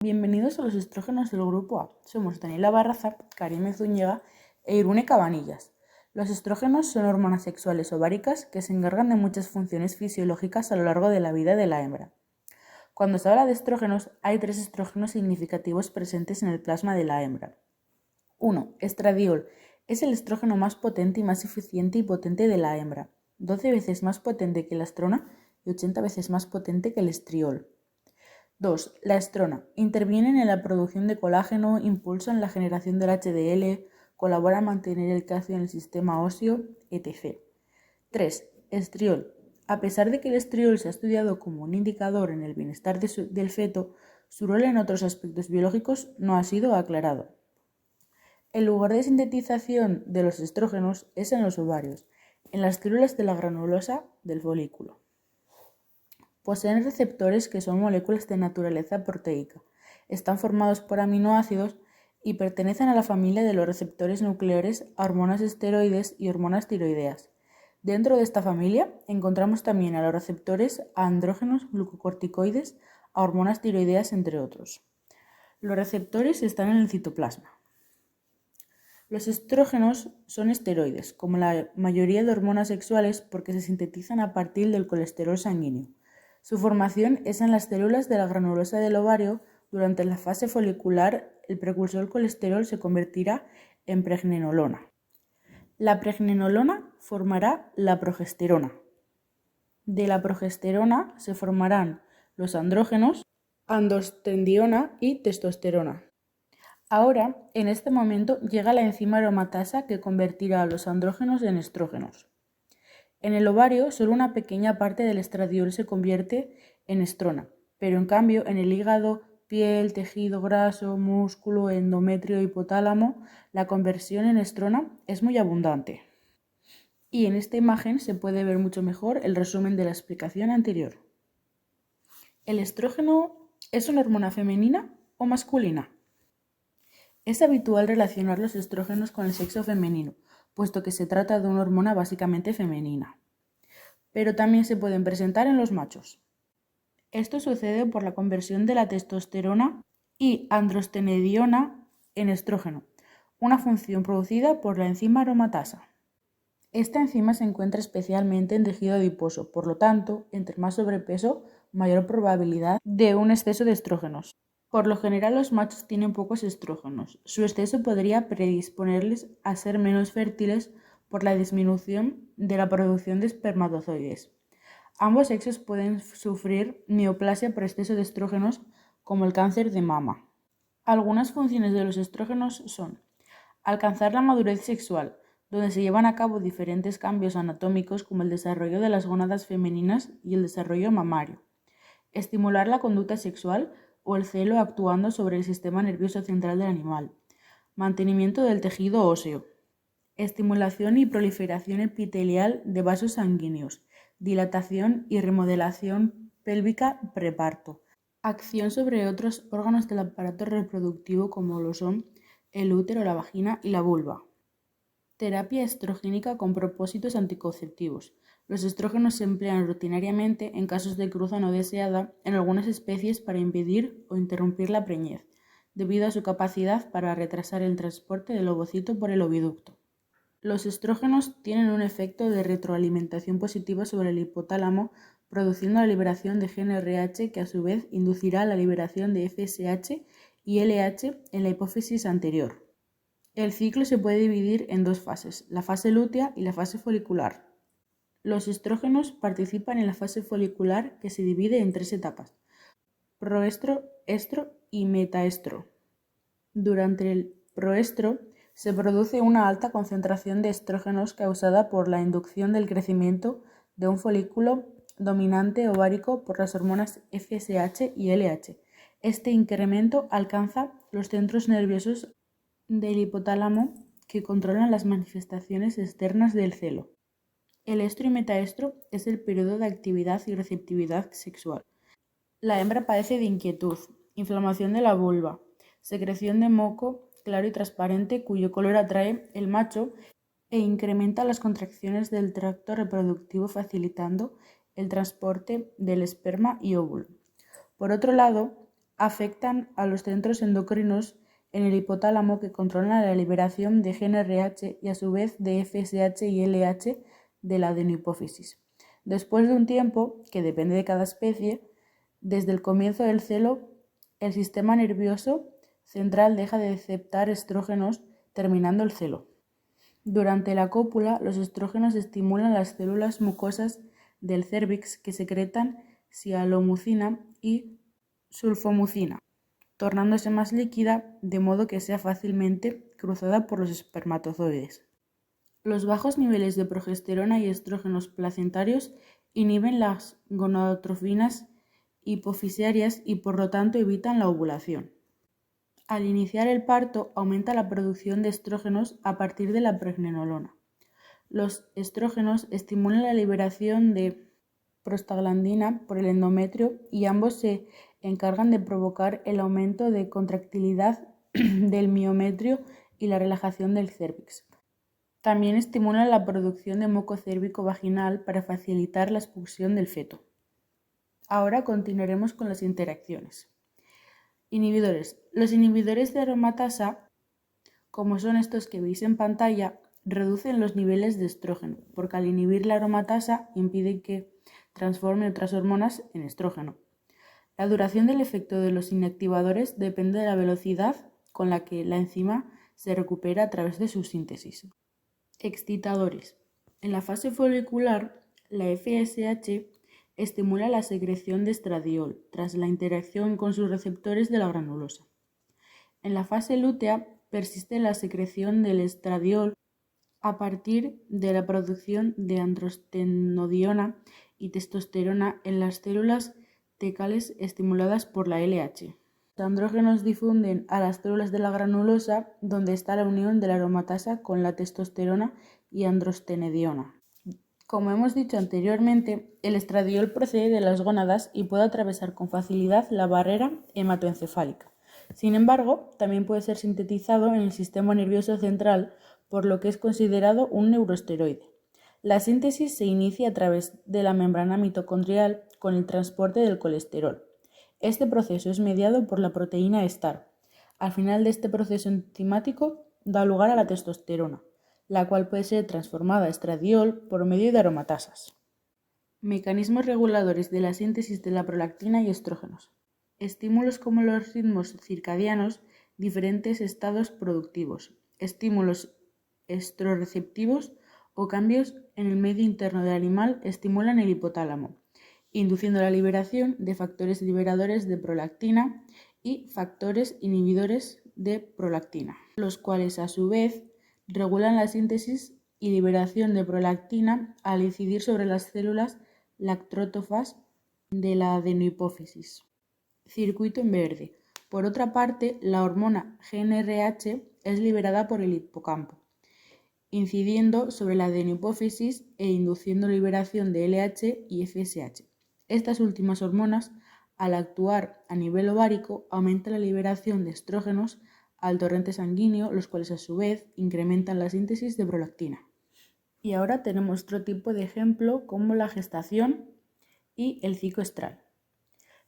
bienvenidos a los estrógenos del grupo A. Somos Daniela Barraza, Karime Zúñiga e Irune Cabanillas. Los estrógenos son hormonas sexuales ováricas que se encargan de muchas funciones fisiológicas a lo largo de la vida de la hembra. Cuando se habla de estrógenos, hay 3 estrógenos significativos presentes en el plasma de la hembra. 1. Estradiol. Es el estrógeno más potente y más eficiente y potente de la hembra, 12 veces más potente que la estrona y 80 veces más potente que el estriol. 2. La estrona. Intervienen en la producción de colágeno, impulsan la generación del HDL, colabora a mantener el calcio en el sistema óseo, etc. 3. Estriol. A pesar de que el estriol se ha estudiado como un indicador en el bienestar del feto, su rol en otros aspectos biológicos no ha sido aclarado. El lugar de sintetización de los estrógenos es en los ovarios, en las células de la granulosa del folículo. Poseen receptores que son moléculas de naturaleza proteica, están formados por aminoácidos y pertenecen a la familia de los receptores nucleares a hormonas esteroides y hormonas tiroideas. Dentro de esta familia encontramos también a los receptores a andrógenos, glucocorticoides, a hormonas tiroideas, entre otros. Los receptores están en el citoplasma. Los estrógenos son esteroides, como la mayoría de hormonas sexuales, porque se sintetizan a partir del colesterol sanguíneo. Su formación es en las células de la granulosa del ovario. Durante la fase folicular, el precursor colesterol se convertirá en pregnenolona. La pregnenolona formará la progesterona. De la progesterona se formarán los andrógenos, androstendiona y testosterona. Ahora, en este momento, llega la enzima aromatasa que convertirá a los andrógenos en estrógenos. En el ovario, solo una pequeña parte del estradiol se convierte en estrona, pero en cambio en el hígado, piel, tejido graso, músculo, endometrio, hipotálamo, la conversión en estrona es muy abundante. Y en esta imagen se puede ver mucho mejor el resumen de la explicación anterior. ¿El estrógeno es una hormona femenina o masculina? Es habitual relacionar los estrógenos con el sexo femenino, puesto que se trata de una hormona básicamente femenina. Pero también se pueden presentar en los machos. Esto sucede por la conversión de la testosterona y androstenediona en estrógeno, una función producida por la enzima aromatasa. Esta enzima se encuentra especialmente en tejido adiposo, por lo tanto, entre más sobrepeso, mayor probabilidad de un exceso de estrógenos. Por lo general, los machos tienen pocos estrógenos. Su exceso podría predisponerles a ser menos fértiles por la disminución de la producción de espermatozoides. Ambos sexos pueden sufrir neoplasia por exceso de estrógenos, como el cáncer de mama. Algunas funciones de los estrógenos son alcanzar la madurez sexual, donde se llevan a cabo diferentes cambios anatómicos como el desarrollo de las gónadas femeninas y el desarrollo mamario. Estimular la conducta sexual o el celo actuando sobre el sistema nervioso central del animal. Mantenimiento del tejido óseo. Estimulación y proliferación epitelial de vasos sanguíneos. Dilatación y remodelación pélvica preparto. Acción sobre otros órganos del aparato reproductivo como lo son el útero, la vagina y la vulva. Terapia estrogénica con propósitos anticonceptivos. Los estrógenos se emplean rutinariamente en casos de cruza no deseada en algunas especies para impedir o interrumpir la preñez, debido a su capacidad para retrasar el transporte del ovocito por el oviducto. Los estrógenos tienen un efecto de retroalimentación positiva sobre el hipotálamo, produciendo la liberación de gen RH que a su vez inducirá la liberación de FSH y LH en la hipófisis anterior. El ciclo se puede dividir en 2 fases, la fase lútea y la fase folicular. Los estrógenos participan en la fase folicular, que se divide en 3 etapas: proestro, estro y metaestro. Durante el proestro se produce una alta concentración de estrógenos causada por la inducción del crecimiento de un folículo dominante ovárico por las hormonas FSH y LH. Este incremento alcanza los centros nerviosos del hipotálamo, que controlan las manifestaciones externas del celo. El estro y metaestro es el periodo de actividad y receptividad sexual. La hembra padece de inquietud, inflamación de la vulva, secreción de moco claro y transparente cuyo color atrae el macho e incrementa las contracciones del tracto reproductivo, facilitando el transporte del esperma y óvulo. Por otro lado, afectan a los centros endocrinos en el hipotálamo que controlan la liberación de GnRH y a su vez de FSH y LH de la adenohipófisis. Después de un tiempo, que depende de cada especie, desde el comienzo del celo, el sistema nervioso central deja de aceptar estrógenos, terminando el celo. Durante la cópula, los estrógenos estimulan las células mucosas del cérvix que secretan sialomucina y sulfomucina, tornándose más líquida de modo que sea fácilmente cruzada por los espermatozoides. Los bajos niveles de progesterona y estrógenos placentarios inhiben las gonadotrofinas hipofisiarias y por lo tanto evitan la ovulación. Al iniciar el parto aumenta la producción de estrógenos a partir de la pregnenolona. Los estrógenos estimulan la liberación de prostaglandina por el endometrio y ambos se encargan de provocar el aumento de contractilidad del miometrio y la relajación del cérvix. También estimulan la producción de moco cérvico vaginal para facilitar la expulsión del feto. Ahora continuaremos con las interacciones. Inhibidores. Los inhibidores de aromatasa, como son estos que veis en pantalla, reducen los niveles de estrógeno, porque al inhibir la aromatasa impiden que transforme otras hormonas en estrógeno. La duración del efecto de los inactivadores depende de la velocidad con la que la enzima se recupera a través de su síntesis. Excitadores. En la fase folicular, la FSH estimula la secreción de estradiol tras la interacción con sus receptores de la granulosa. En la fase lútea persiste la secreción del estradiol a partir de la producción de androstenediona y testosterona en las células tecales estimuladas por la LH. Los andrógenos difunden a las células de la granulosa, donde está la unión de la aromatasa con la testosterona y androstenediona. Como hemos dicho anteriormente, el estradiol procede de las gónadas y puede atravesar con facilidad la barrera hematoencefálica. Sin embargo, también puede ser sintetizado en el sistema nervioso central, por lo que es considerado un neuroesteroide. La síntesis se inicia a través de la membrana mitocondrial con el transporte del colesterol. Este proceso es mediado por la proteína STAR. Al final de este proceso enzimático da lugar a la testosterona, la cual puede ser transformada a estradiol por medio de aromatasas. Mecanismos reguladores de la síntesis de la prolactina y estrógenos. Estímulos como los ritmos circadianos, diferentes estados productivos, estímulos estroreceptivos o cambios en el medio interno del animal estimulan el hipotálamo, induciendo la liberación de factores liberadores de prolactina y factores inhibidores de prolactina, los cuales a su vez regulan la síntesis y liberación de prolactina al incidir sobre las células lactótrofas de la adenohipófisis. Circuito en verde. Por otra parte, la hormona GnRH es liberada por el hipocampo, incidiendo sobre la adenohipófisis e induciendo liberación de LH y FSH. Estas últimas hormonas, al actuar a nivel ovárico, aumentan la liberación de estrógenos al torrente sanguíneo, los cuales a su vez incrementan la síntesis de prolactina. Y ahora tenemos otro tipo de ejemplo como la gestación y el ciclo estral.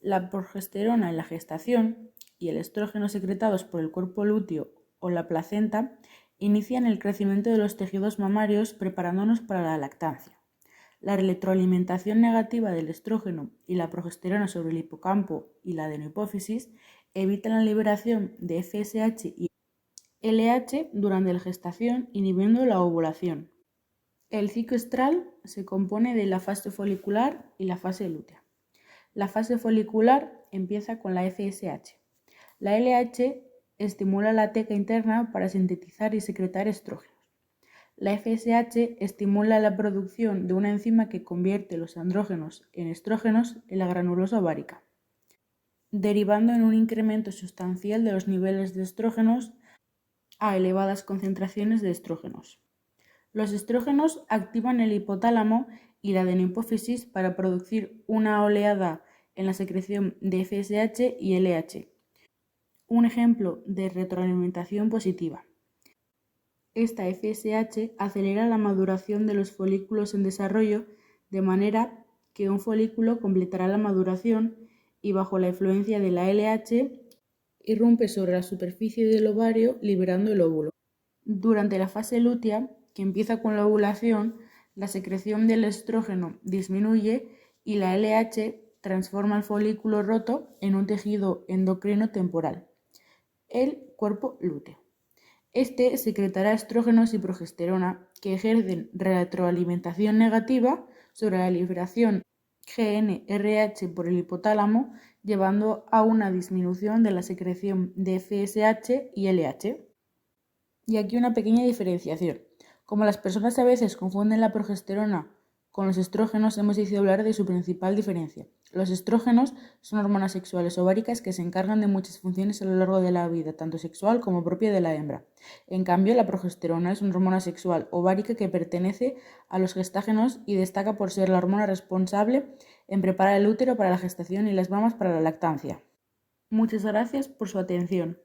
La progesterona en la gestación y el estrógeno secretados por el cuerpo lúteo o la placenta inician el crecimiento de los tejidos mamarios preparándonos para la lactancia. La retroalimentación negativa del estrógeno y la progesterona sobre el hipocampo y la adenohipófisis evitan la liberación de FSH y LH durante la gestación, inhibiendo la ovulación. El ciclo estral se compone de la fase folicular y la fase lútea. La fase folicular empieza con la FSH. La LH estimula la teca interna para sintetizar y secretar estrógenos. La FSH estimula la producción de una enzima que convierte los andrógenos en estrógenos en la granulosa ovárica, derivando en un incremento sustancial de los niveles de estrógenos a elevadas concentraciones de estrógenos. Los estrógenos activan el hipotálamo y la adenohipófisis para producir una oleada en la secreción de FSH y LH. Un ejemplo de retroalimentación positiva. Esta FSH acelera la maduración de los folículos en desarrollo de manera que un folículo completará la maduración y bajo la influencia de la LH irrumpe sobre la superficie del ovario liberando el óvulo. Durante la fase lútea, que empieza con la ovulación, la secreción del estrógeno disminuye y la LH transforma el folículo roto en un tejido endocrino temporal, el cuerpo lúteo. Este secretará estrógenos y progesterona que ejercen retroalimentación negativa sobre la liberación GnRH por el hipotálamo, llevando a una disminución de la secreción de FSH y LH. Y aquí una pequeña diferenciación. Como las personas a veces confunden la progesterona con los estrógenos, hemos decidido hablar de su principal diferencia. Los estrógenos son hormonas sexuales ováricas que se encargan de muchas funciones a lo largo de la vida, tanto sexual como propia de la hembra. En cambio, la progesterona es una hormona sexual ovárica que pertenece a los gestágenos y destaca por ser la hormona responsable en preparar el útero para la gestación y las mamas para la lactancia. Muchas gracias por su atención.